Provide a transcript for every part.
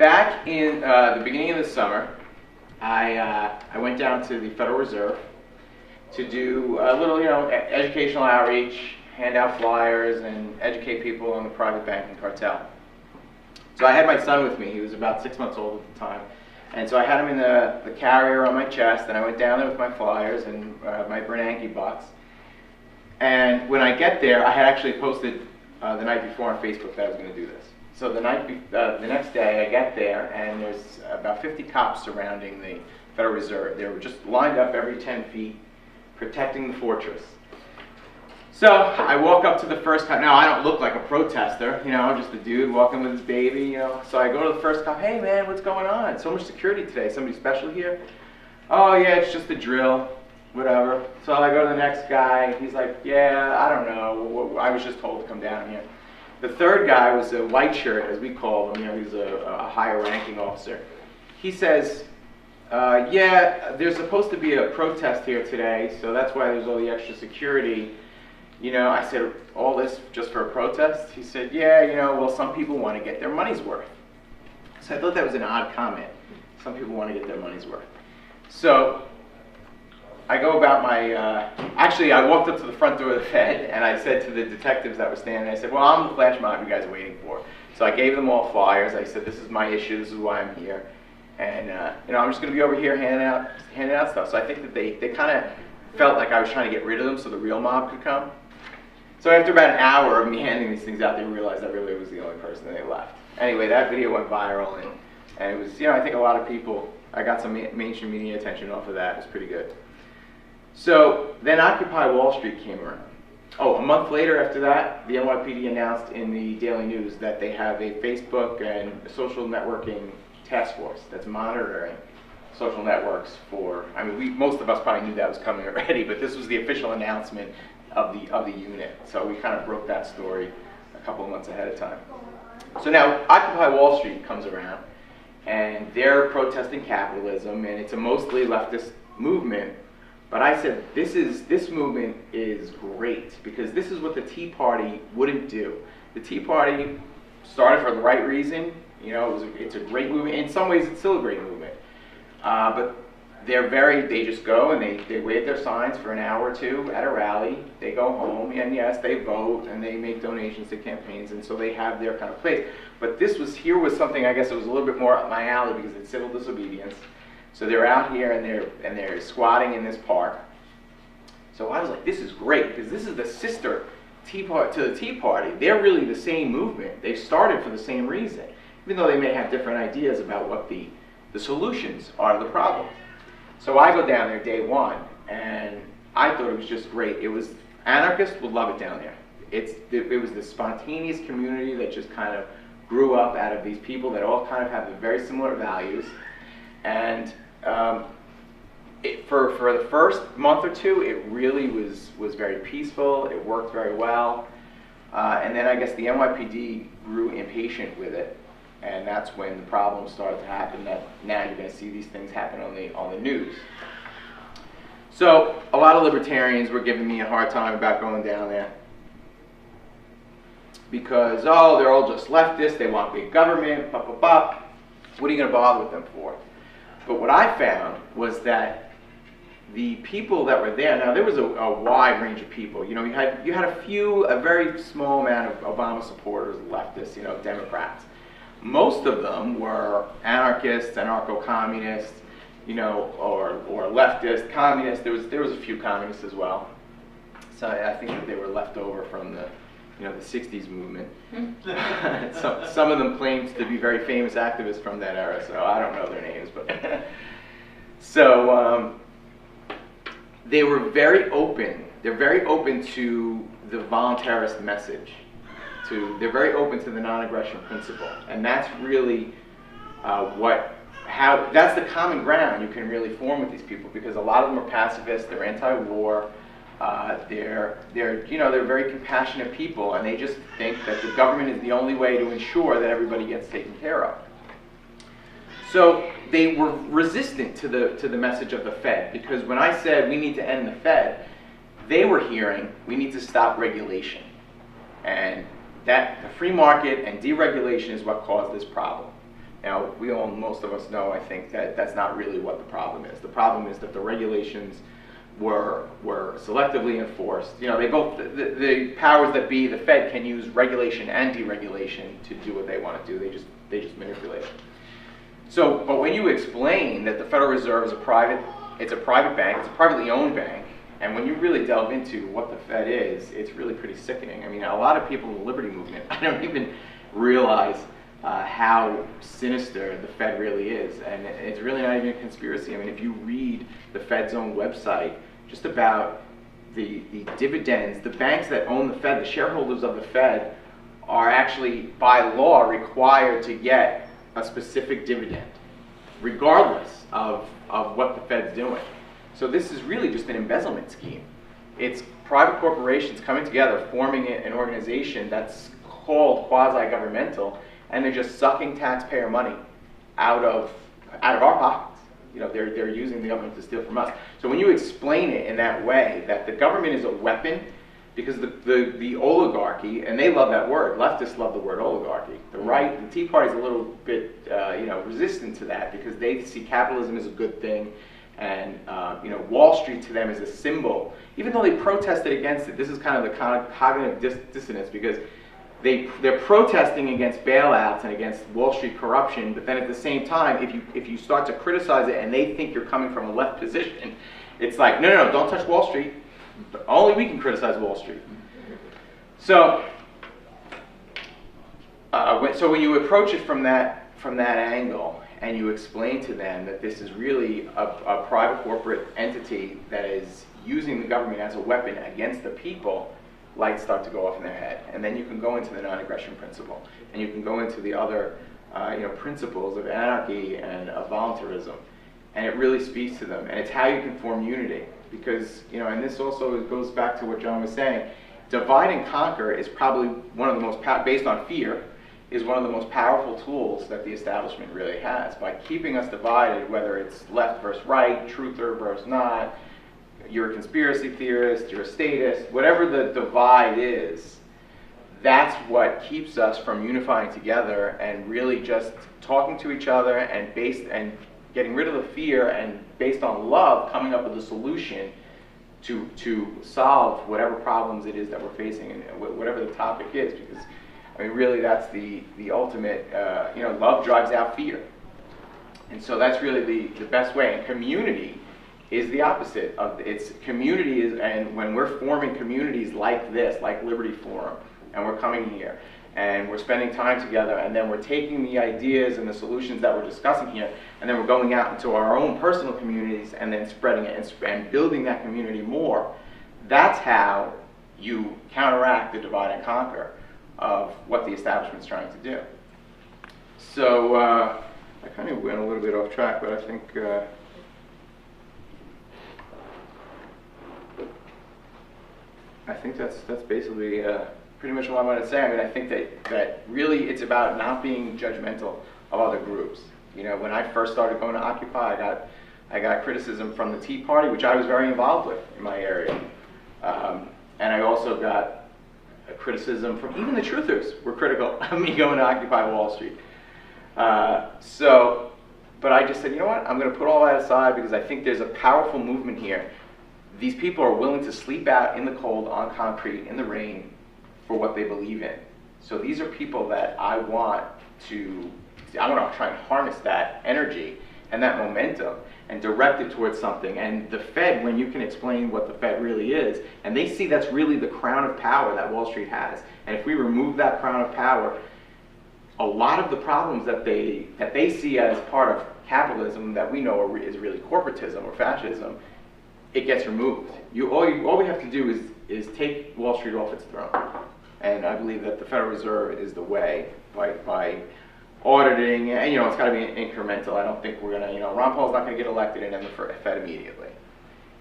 back in the beginning of the summer, I went down to the Federal Reserve to do a little, educational outreach, hand out flyers, and educate people on the private banking cartel. So I had my son with me. He was about 6 months old at the time. And so I had him in the carrier on my chest, and I went down there with my flyers and my Bernanke box. And when I get there, I had actually posted the night before on Facebook that I was going to do this. So the next day I get there, and there's about 50 cops surrounding the Federal Reserve. They were just lined up every 10 feet, protecting the fortress. So I walk up to the first cop. Now I don't look like a protester, I'm just a dude walking with his baby, So I go to the first cop. Hey man, what's going on? So much security today. Somebody special here? Oh yeah, it's just a drill, whatever. So I go to the next guy. He's like, yeah, I don't know. I was just told to come down here. The third guy was a white shirt, as we call him. He's a higher ranking officer. He says, yeah, there's supposed to be a protest here today, so that's why there's all the extra security. I said, all this just for a protest? He said, yeah, well, some people want to get their money's worth. So I thought that was an odd comment. Some people want to get their money's worth. So I go about my, actually I walked up to the front door of the Fed, and I said to the detectives that were standing, I said, well, I'm the flash mob you guys are waiting for. So I gave them all flyers. I said, this is my issue, this is why I'm here. And I'm just going to be over here handing out stuff. So I think that they kind of felt like I was trying to get rid of them so the real mob could come. So after about an hour of me handing these things out, they realized I really was the only person, and they left. Anyway, that video went viral, and it was, I think a lot of people, I got some mainstream media attention off of that. It was pretty good. So then Occupy Wall Street came around. Oh, a month later after that, the NYPD announced in the Daily News that they have a Facebook and social networking task force that's monitoring social networks for, most of us probably knew that was coming already, but this was the official announcement of the unit. So we kind of broke that story a couple of months ahead of time. So now Occupy Wall Street comes around, and they're protesting capitalism, and it's a mostly leftist movement. But I said, this movement is great, because this is what the Tea Party wouldn't do. The Tea Party started for the right reason. It's a great movement. In some ways, it's still a great movement. But they just go and they wave their signs for an hour or two at a rally. They go home, and yes, they vote, and they make donations to campaigns, and so they have their kind of place. But here was something, I guess it was a little bit more up my alley, because it's civil disobedience. So they're out here and they're squatting in this park. So I was like, this is great, because this is the sister to the Tea Party. They're really the same movement. They started for the same reason, even though they may have different ideas about what the solutions are to the problem. So I go down there day one, and I thought it was just great. Anarchists would love it down there. It was this spontaneous community that just kind of grew up out of these people that all kind of have very similar values. And for the first month or two, it really was very peaceful. It worked very well. And then I guess the NYPD grew impatient with it. And that's when the problems started to happen, that now you're going to see these things happen on the news. So a lot of libertarians were giving me a hard time about going down there, because, oh, they're all just leftists, they want big government, blah, blah, blah. What are you going to bother with them for? But what I found was that the people that were there, now there was a wide range of people. You had a very small amount of Obama supporters, leftists, Democrats. Most of them were anarchists, anarcho-communists, or leftists, communists. There was a few communists as well. So I think that they were left over from the 60s movement. Some of them claimed to be very famous activists from that era, so I don't know their names, but so they were very open. They're very open to the voluntarist message. They're very open to the non-aggression principle, and that's really that's the common ground you can really form with these people, because a lot of them are pacifists. They're anti-war. They're very compassionate people, and they just think that the government is the only way to ensure that everybody gets taken care of. So they were resistant to the message of the Fed, because when I said we need to end the Fed, they were hearing we need to stop regulation, and that the free market and deregulation is what caused this problem. Now, most of us know, I think, that that's not really what the problem is. The problem is that the regulations were selectively enforced. You know, they both, the powers that be, the Fed can use regulation and deregulation to do what they want to do. They just manipulate it. So, but when you explain that the Federal Reserve is a private bank, it's a privately owned bank, and when you really delve into what the Fed is, it's really pretty sickening. I mean, a lot of people in the Liberty Movement, I don't even realize how sinister the Fed really is, and it's really not even a conspiracy. I mean, if you read the Fed's own website, just about the dividends, the banks that own the Fed, the shareholders of the Fed, are actually by law required to get a specific dividend, regardless of what the Fed's doing. So this is really just an embezzlement scheme. It's private corporations coming together, forming an organization that's called quasi-governmental, and they're just sucking taxpayer money out of our pockets. You know, they're using the government to steal from us. So when you explain it in that way, that the government is a weapon, because the oligarchy, and they love that word, leftists love the word oligarchy. The right, the Tea Party's a little bit resistant to that, because they see capitalism as a good thing, and Wall Street to them is a symbol, even though they protested against it. This is kind of the cognitive dissonance, because they're protesting against bailouts and against Wall Street corruption, but then at the same time, if you start to criticize it and they think you're coming from a left position, it's like, no, don't touch Wall Street. Only we can criticize Wall Street. So, so when you approach it from that angle, and you explain to them that this is really a private corporate entity that is using the government as a weapon against the people, lights start to go off in their head. And then you can go into the non-aggression principle, and you can go into the other principles of anarchy and of voluntarism, and it really speaks to them. And it's how you can form unity, because and this also goes back to what John was saying. Divide and conquer is probably one of the most based on fear, is one of the most powerful tools that the establishment really has. By keeping us divided, whether it's left versus right, truther versus not, you're a conspiracy theorist, you're a statist, whatever the divide is, that's what keeps us from unifying together and really just talking to each other and getting rid of the fear, and based on love, coming up with a solution to solve whatever problems it is that we're facing, and whatever the topic is. Because I mean, really, that's the ultimate. Love drives out fear, and so that's really the best way. And community is the opposite of community is, and when we're forming communities like this, like Liberty Forum, and we're coming here and we're spending time together, and then we're taking the ideas and the solutions that we're discussing here, and then we're going out into our own personal communities and then spreading it and building that community more. That's how you counteract the divide and conquer of what the establishment's trying to do. So I kind of went a little bit off track, but I think that's basically pretty much what I wanted to say. I mean, I think that really it's about not being judgmental of other groups. When I first started going to Occupy, I got criticism from the Tea Party, which I was very involved with in my area, and I also got a criticism from even the truthers were critical of me going to Occupy Wall Street. But I just said, you know what? I'm going to put all that aside, because I think there's a powerful movement here. These people are willing to sleep out in the cold, on concrete, in the rain, for what they believe in. So these are people that I want to try and harness that energy and that momentum and direct it towards something. And the Fed, when you can explain what the Fed really is, and they see that's really the crown of power that Wall Street has, and if we remove that crown of power, a lot of the problems that they see as part of capitalism that we know is really corporatism or fascism, it gets removed. All we have to do is take Wall Street off its throne. And I believe that the Federal Reserve is the way, by auditing, and it's got to be incremental. I don't think we're going to, Ron Paul's not going to get elected and end the Fed immediately.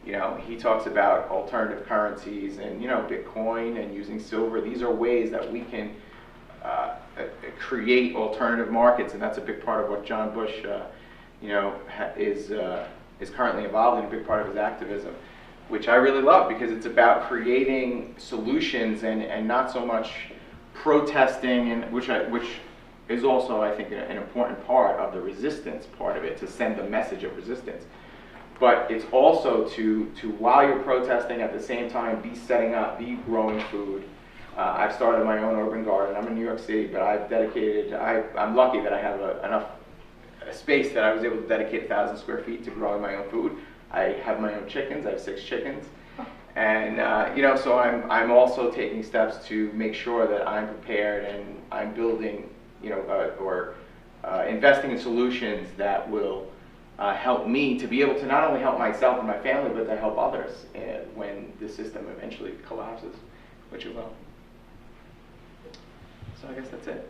He talks about alternative currencies and, Bitcoin and using silver. These are ways that we can create alternative markets, and that's a big part of what John Bush, is currently involved in, a big part of his activism, which I really love, because it's about creating solutions and not so much protesting, and which is also, I think, an important part of the resistance part of it, to send the message of resistance. But it's also to while you're protesting, at the same time, be setting up, be growing food. I've started my own urban garden. I'm in New York City, but I've dedicated, I'm lucky that I have enough space that I was able to dedicate 1,000 square feet to growing my own food. I have my own chickens. I have 6 chickens. And, you know, so I'm also taking steps to make sure that I'm prepared and I'm building, you know, or investing in solutions that will help me to be able to not only help myself and my family, but to help others when the system eventually collapses, which it will. So I guess that's it.